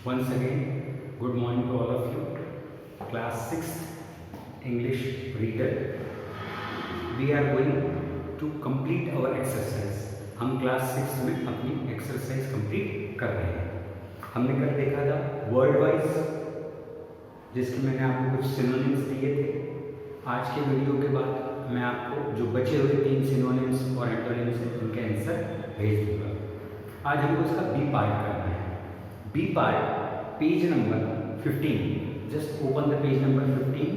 Once again, good morning to all of you. Class 6th English reader. We are going to complete our exercise. हम class 6 में अपनी exercise complete कर रहे हैं. हमने कल देखा था वर्ड वाइज, जिसके मैंने आपको कुछ सिनोनिम्स दिए थे. आज के वीडियो के बाद मैं आपको जो बचे हुए 3 सिनोनिम्स और एंटोनिम्स हैं उनके आंसर भेज दूंगा. आज हमको इसका बी पार्ट करना है. B part page number 15. Just open the page number 15.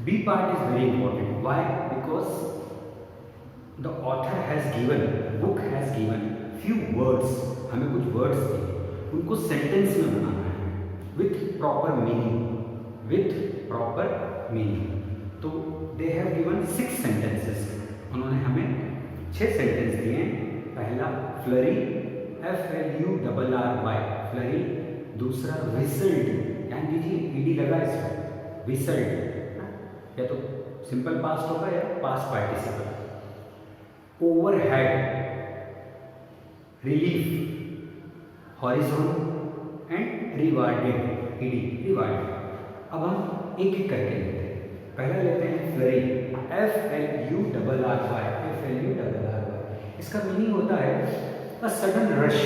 B part is very important. Why? Because the author has given, book has given few words. हमें कुछ words दिए, उनको sentence में बनाना है with proper meaning. With proper meaning. तो they have given 6 sentences. उन्होंने हमें 6 sentence दिए हैं. पहला flurry, FLURRY, flurry. दूसरा whistled, ध्यान दीजिए ईडी लगा इसमें, whistled, या तो सिंपल पास्ट होगा या past participle. Overhead, relief, horizon and rewarded, ED rewarded. अब हम एक एक करके लेते हैं. पहला लेते हैं फ्लरी, FLURRY, FLURRY. इसका मीनिंग होता है अ सडन रश,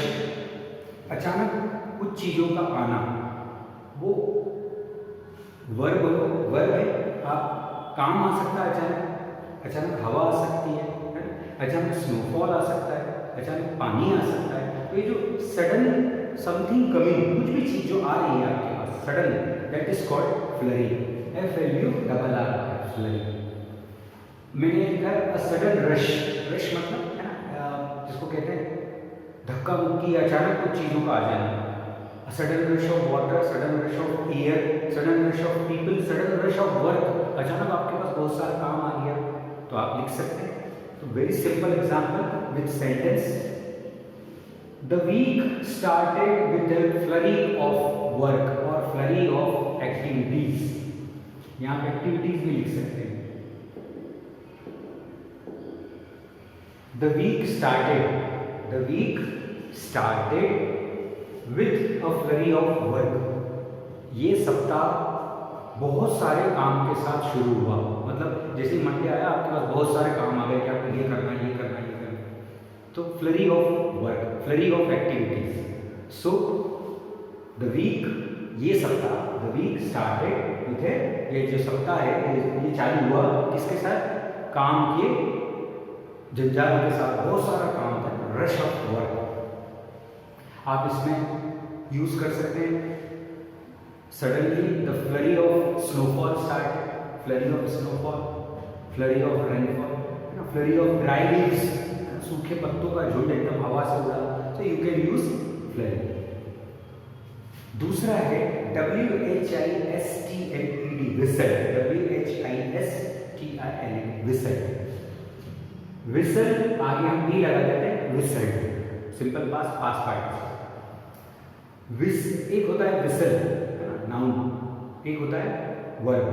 अचानक कुछ चीज़ों का आना. वो वर्ब है. आप काम आ सकता है अचानक, अचानक हवा आ सकती है, अचानक स्नोफॉल आ सकता है, अचानक पानी आ सकता है. तो ये जो सडन समथिंग कमिंग, कुछ भी चीज़ जो आ रही है आपके पास sudden, that is called flurry, FLURRY, flurry. मैंने लिखा है अ सडन रश. रश मतलब है ना, जिसको कहते हैं धक्का मुक्की, अचानक कुछ चीज़ों का आ जाना. Sudden rush of water, sudden rush of air, sudden rush of people, sudden rush of work. अचानक आपके पास बहुत सारा काम आ गया, तो आप लिख सकते हैं. तो very simple example with sentence. The week started with the flurry of work और फ्लरी ऑफ एक्टिविटीज. यहाँ पे एक्टिविटीज भी लिख सकते हैं. The week started with a flurry of work. ये सप्ताह बहुत सारे काम के साथ शुरू हुआ. मतलब जैसे ही मंडे आया आपके पास बहुत सारे काम आ गए कि आपको ये करना है, ये करना है, ये करना है. तो flurry of work, flurry of activities. So the week, ये सप्ताह, द वीक स्टार्टेड विथ, ये जो सप्ताह है ये चालू हुआ किसके साथ? काम के जंजाल के साथ. बहुत सारा काम था, रश ऑफ वर्क. आप इसमें यूज कर सकते हैं. Suddenly the flurry of snowfall start, flurry of snowfall, flurry of rainfall, flurry of dry leaves, सूखे पत्तों का झुंड एकदम हवा से उड़ा. तो यू कैन यूज फ्लरी. दूसरा है WHISTLED, whistle, WHISTILE, whistle. Whistle आगे हम भी लगा देते हैं, whistled. Simple past, past participle. एक होता है विसल नाउन, एक होता है वर्ब.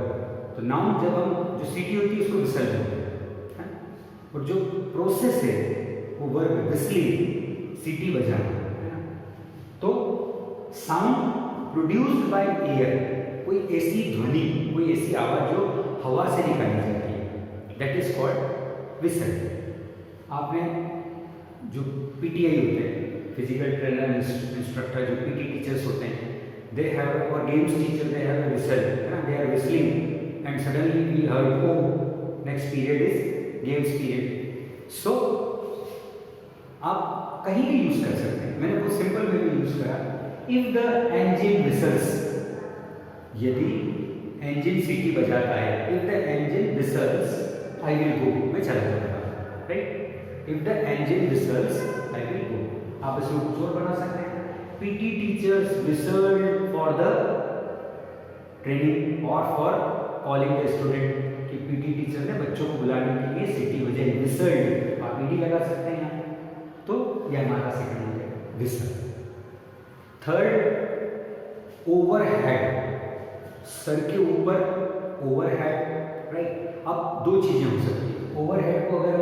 तो नाउन जब हम जो सीटी होती है उसको विसल बोलते हैं, और जो प्रोसेस है वो वर्ब विसलिंग, सीटी बजाना, है ना. तो साउंड प्रोड्यूस्ड बाय एयर, कोई ऐसी ध्वनि, कोई ऐसी आवाज जो हवा से निकाली जाती है, दैट इज कॉल्ड विसल. आपने जो पीटीआई होते हैं, फिजिकल ट्रेनर इंस्ट्रक्टर, जो पीटी टीचर्स होते हैं, दे हैव, और games teacher, they have a whistle, है ना. They are whistling and suddenly we heard, oh next period is games period. So आप कहीं भी यूज कर सकते हैं. मैंने बहुत सिंपल वे में यूज करा. इफ द इंजन विसल्स, यदि इंजन सीटी बजाता है, if the engine whistles I will go, मैं चला जाऊंगा, right. If the engine whistles I will go. आप इसमें कुछ और बना सकते हैं. PT teachers whistled for the training और फॉर कॉलिंग द स्टूडेंट, कि पीटी टीचर ने बच्चों को बुलाने के लिए सीटी बजाई, विसल्ड. आप ईडी लगा सकते हैं यहाँ. तो यह हमारा सेकंड है, विसल. थर्ड, ओवरहेड, सर के ऊपर, ओवरहेड, राइट. अब दो चीजें हो सकती है. ओवरहेड को अगर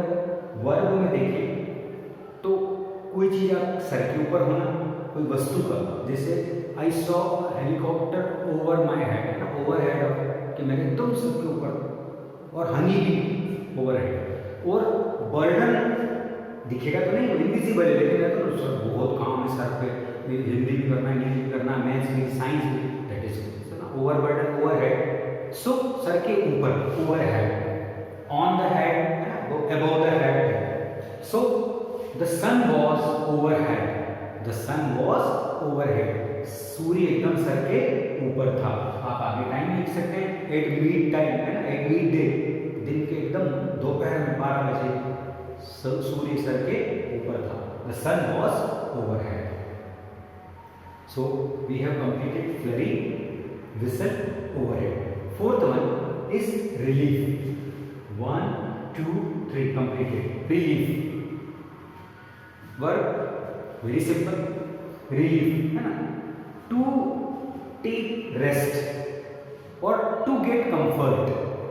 वर्ब में देखें तो कोई चीज़ आप सर के ऊपर होना, कोई वस्तु का, जैसे I saw helicopter over my head, है ना, ओवर हेड कि मैंने एकदम सबके ऊपर, और हनी भी ओवर हेड, और बर्डन दिखेगा तो नहीं, इनविजिबल है, लेकिन है तो सर बहुत काम है सर पे, हिंदी भी करना, इंग्लिश भी करना, मैथ्स भी, साइंस भी, that is over burden, over head. So सर के ऊपर, over head, on the head, है ना, above the head. So the sun was over head, the sun was over head, सूर्य एकदम सर के ऊपर था। आप आगे टाइम लिख सकते हैं, एट मिड टाइम, है ना, एट मिड डे, दिन के एकदम दोपहर में 12 बजे सूर्य सर के ऊपर था। The sun was over head. So we have completed flurry, whistle, overhead. Fourth one is relief. 1, 2, 3 completed. Relief. Verb very simple. Relief, है ना? To take rest or to get comfort.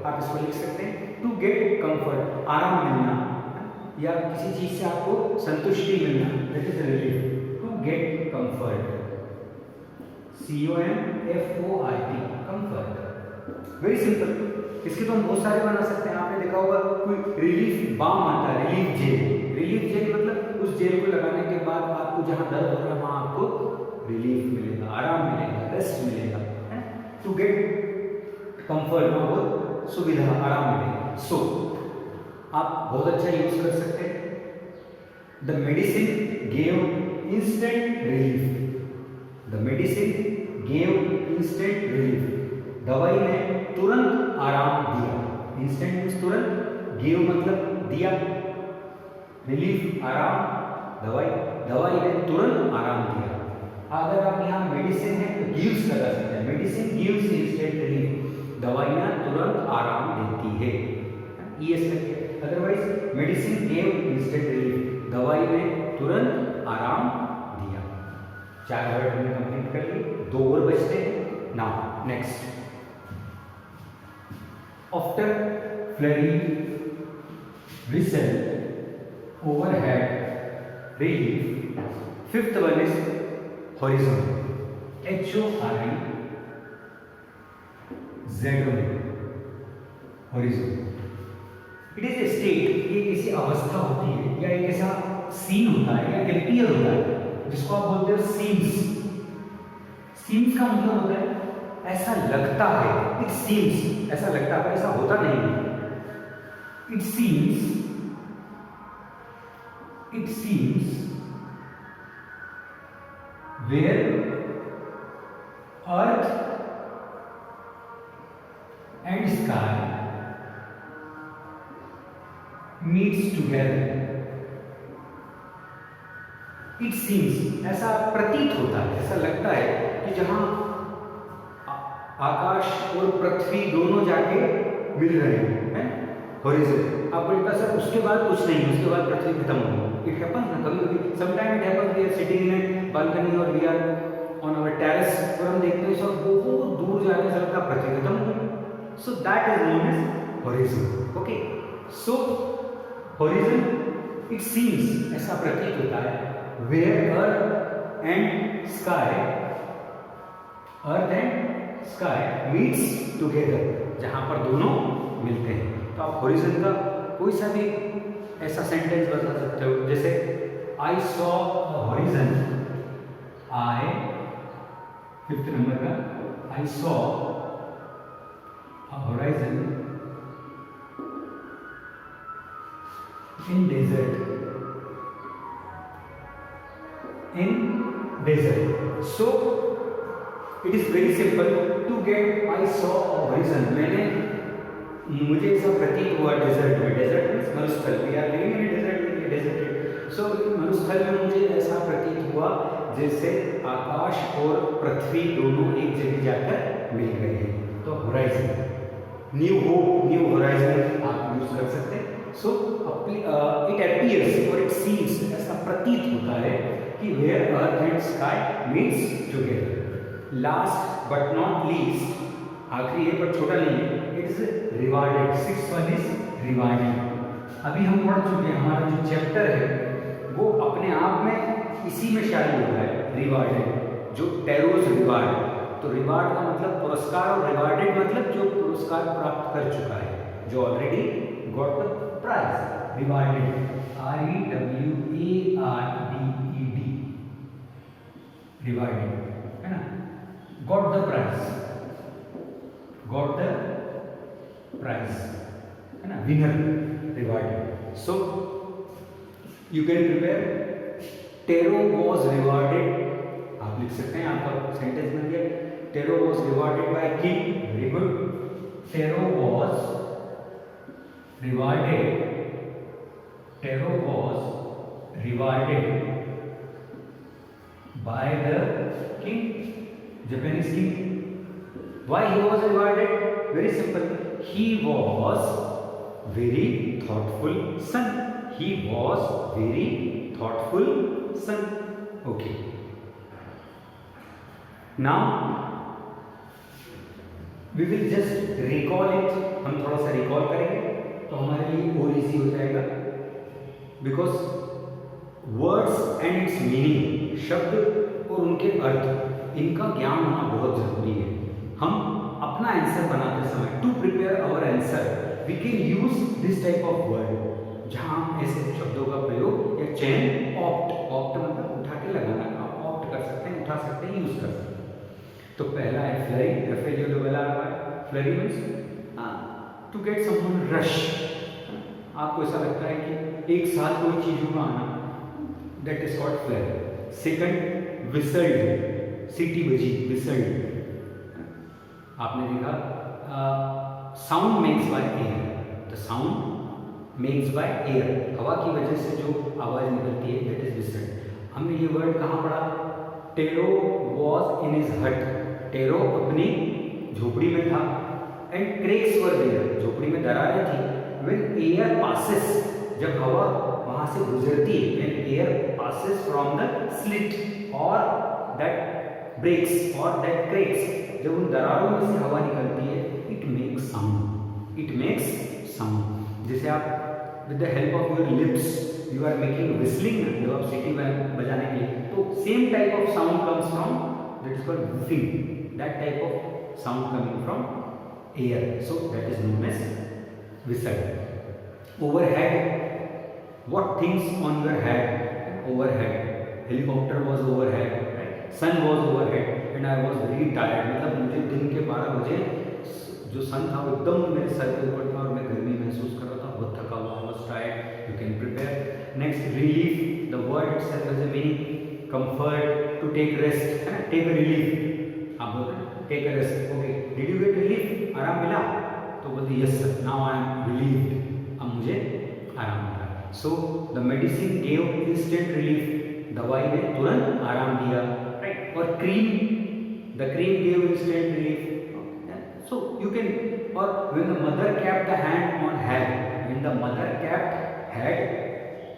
आप इसको लिख सकते हैं to get comfort, आराम मिलना या किसी चीज से आपको संतुष्टि मिलना, that is relief. To get comfort. COMFORT, comfort, very simple. इसके तो हम बहुत सारे बना सकते हैं। आपने देखा होगा कोई रिलीफ बाम आता है, रिलीफ जेल, रिलीफ जेल मतलब उस जेल को लगाने के बाद आपको जहां दर्द हो रहा है वहां आपको रिलीफ मिलेगा, आराम मिलेगा, रेस्ट मिलेगा, है ना। टू गेट कंफर्ट में बहुत सुविधा, आराम मिलेगा। सो आप बहुत अच्छा यूज कर सकते हैं। The medicine gave instant relief, the medicine gave instant relief, दवाई ने तुरंत आराम दिया। इंस्टेंट मीन्स तुरंत, गिव मतलब दिया, रिलीफ आराम, दवाई ने तुरंत आराम दिया। अगर आप यहाँ मेडिसिन है तो गिव्स लगा सकते हैं, मेडिसिन गिव्स इंस्टेंट रिलीफ, दवाइयाँ तुरंत आराम देती है, ES करके। Otherwise medicine gave instant relief, दवाई ने तुरंत आराम दिया। 4 वर्ड हमने कंप्लीट कर लिए, 2 और बचते हैं। Now next, after flurry, whistle, overhead, relief. Fifth one is horizon, HORIZON, horizon. It is a state, ये किसी अवस्था होती है या एक ऐसा सीन होता है या एपियर होता है जिसको आप बोलते हो सीन्स। सीन्स का मतलब होता है ऐसा लगता है, इट सीम्स, ऐसा लगता है, ऐसा होता नहीं है। It seems where earth and sky meets together. It seems, ऐसा प्रतीत होता है, ऐसा लगता है कि जहां आकाश और पृथ्वी दोनों जाके मिल रहे हैं, हॉरिजॉन। आपको लगता है सर उसके बाद कुछ नहीं, उसके बाद पृथ्वी खत्म हो गई। इट हैपन्स ना, कभी कभी sometime it happens, we are sitting in balcony और we are on our terrace और हम देखते हैं सब बहुत दूर जाने से लगता पृथ्वी खत्म हो गई। So that is known as horizon. Okay, so horizon it seems, ऐसा प्रतीत होता है, where earth and sky meets together, जहां पर दोनों मिलते हैं। तो आप हॉरिजॉन का कोई सा भी ऐसा सेंटेंस बता सकते हो, जैसे I saw horizon, I 5th number का, I saw horizon in desert, so it is very simple to get I saw horizon, मुझे ऐसा प्रतीत हुआ डेजर्ट में, डेजर्ट मीन्स मरुस्थल, we are living in desert, deserted. So मरुस्थल में मुझे ऐसा प्रतीत हुआ जैसे आकाश और पृथ्वी दोनों एक जगह जाकर मिल गए हैं। तो horizon, new hope, new horizon आप यूज कर सकते हैं। सो इट अपीयर्स और इट सीम्स, ऐसा प्रतीत होता है कि where earth and sky meets together. Last but not least, आखिरी है पर छोटा नहीं है, it is rewarded. 6th one is rewarded. अभी हम पढ़ चुके हैं, हमारा जो चैप्टर है वो अपने आप में इसी में शामिल हो रहा है। रिवार्डेड, जो टेरोज रिवार्ड, तो रिवार्ड का मतलब पुरस्कार और रिवार्डेड मतलब जो पुरस्कार प्राप्त कर चुका है, जो already got the prize, rewarded, REWARDED, rewarded, है ना, got the prize, got the prize, है ना, winner, rewarded. So you can prepare Tero was rewarded, आप लिख सकते हैं, आपका सेंटेंस बन गया, Tero was rewarded by king, very good, Tero was rewarded, Tero was rewarded by the king, Japanese king. Why he was rewarded? Very simple, he was very thoughtful son, he was very thoughtful son, okay, now we will just recall it, हम थोड़ा सा recall करेंगे तो हमारे लिए और easy हो जाएगा, because words and it's meaning, शब्द और उनके अर्थ, इनका ज्ञान होना बहुत जरूरी है। हम अपना आंसर बनाते समय, to prepare our answer, we can use this type of word, जहां हम ऐसे शब्दों का प्रयोग या चयन, ऑप्ट, ऑप्ट मतलब उठा के लगाना, आप ऑप्ट कर सकते हैं, उठा सकते हैं, यूज कर सकते हैं। तो पहला है flurry, FLURY, flurry means to get someone rush, आपको ऐसा लगता है कि एक साथ कोई चीजों का आना, that is called flurry. Second, whistled, सीटी बजी, विसल्ड, आपने देखा sound makes by air, the sound makes by air, हवा की वजह से जो आवाज निकलती है, दैट इज विसल्ड। हमने ये वर्ड कहाँ पढ़ा? टेरो वॉज इन हिज हट, टेरो अपनी झोपड़ी में था, एंड क्रेक्स वर देयर, झोपड़ी में दरारें थी, व्हेन एयर पासेस, जब हवा वहां से गुजरती है, when air passes from the slit और दैट ब्रेक्स और दैट क्रेक्स, जब उन दरारों में से हवा निकलती है, it makes sound, it makes sound. जैसे आप with the help of your lips you are making whistling, जब आप सीटी बजाने के लिए, तो same type of sound comes from, that is called woofing, that type of sound coming from air, so that is known as whistle. Overhead, what things on your head, overhead, helicopter was overhead, right? sun was overhead and I was very tired, मतलब मुझे दिन के 12 बजे जो सन था वो एकदम मेरे सर के ऊपर था और मैं गर्मी महसूस कर रहा था, बहुत थका हुआ, I was tired, you can prepare. Next, relief, the word itself has a meaning, comfort, to take rest, है ना, take a relief, आप बोलते हैं take a rest, okay, did you get relief, आराम मिला? तो बोलते yes sir, now I am relieved, अब मुझे आराम मिला। So the medicine gave instant relief, दवाई ने तुरंत आराम दिया, right? और cream, the cream gave instant relief. So you can, or when the mother kept the hand on head, when the mother kept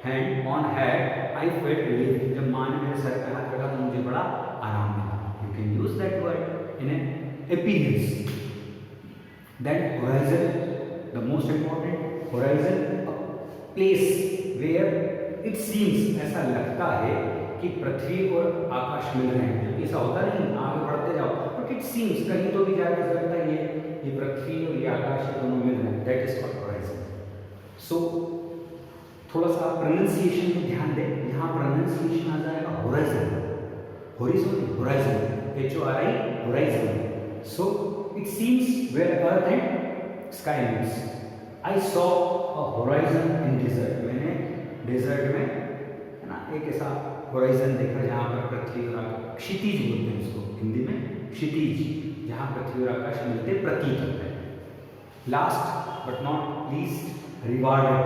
hand on head, I felt relief. जब माँ ने मेरे सर पे हाथ रखा तो मुझे बड़ा आराम मिला. You can use that word in an appearance. Then horizon, the most important, horizon, place where it seems, ऐसा लगता है कि पृथ्वी और आकाश मिल रहे हैं, जबकि ऐसा होता नहीं, आगे बढ़ते जाओ, बट इट सीम्स, कहीं तो भी जाकर लगता है ये पृथ्वी और ये आकाश दोनों मिल रहे हैं, दैट इज कॉल्ड होराइजन। सो थोड़ा सा प्रोनाउंसिएशन में ध्यान दें, यहाँ प्रोनाउंसिएशन आ जाएगा horizon, horizon, horizon, HORI, horizon. So it seems where earth and sky meets, I saw a horizon in desert, मैंने डेजर्ट में, है ना, एक ऐसा होराइजन देखा जहाँ पर पृथ्वी और आकाश, क्षितिज बोलते हैं इसको हिंदी में, क्षितिज, जहाँ पृथ्वी और आकाश मिलते प्रतीत होते हैं। Last but not least, rewarded,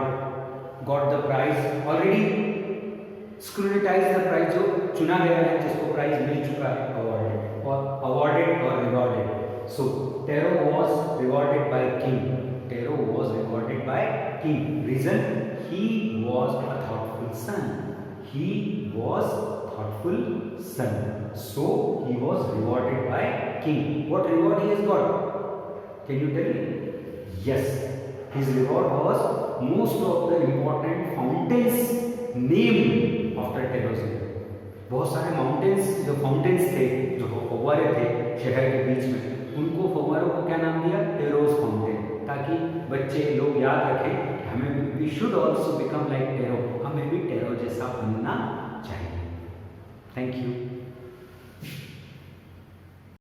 got the prize, already scrutinise the prize, जो चुना गया है, जिसको प्राइज मिल चुका है, अवॉर्डेड और rewarded. So Tero was rewarded by king, Tero was rewarded by king. Reason, he was a thoughtful son. He was thoughtful son. So he was rewarded by king. What reward he has got? Can you tell me? Yes, his reward was most of the important fountains named after Tero's name. बहुत सारे mountains जो fountains थे, जो फव्वारे थे शहर के बीच में, उनको फव्वारों को क्या नाम दिया? टेरोज फाउंटेन, ताकि बच्चे लोग याद रखें हमें we should also become like Tero, हमें भी टेरो जैसा बनना चाहिए। Thank you.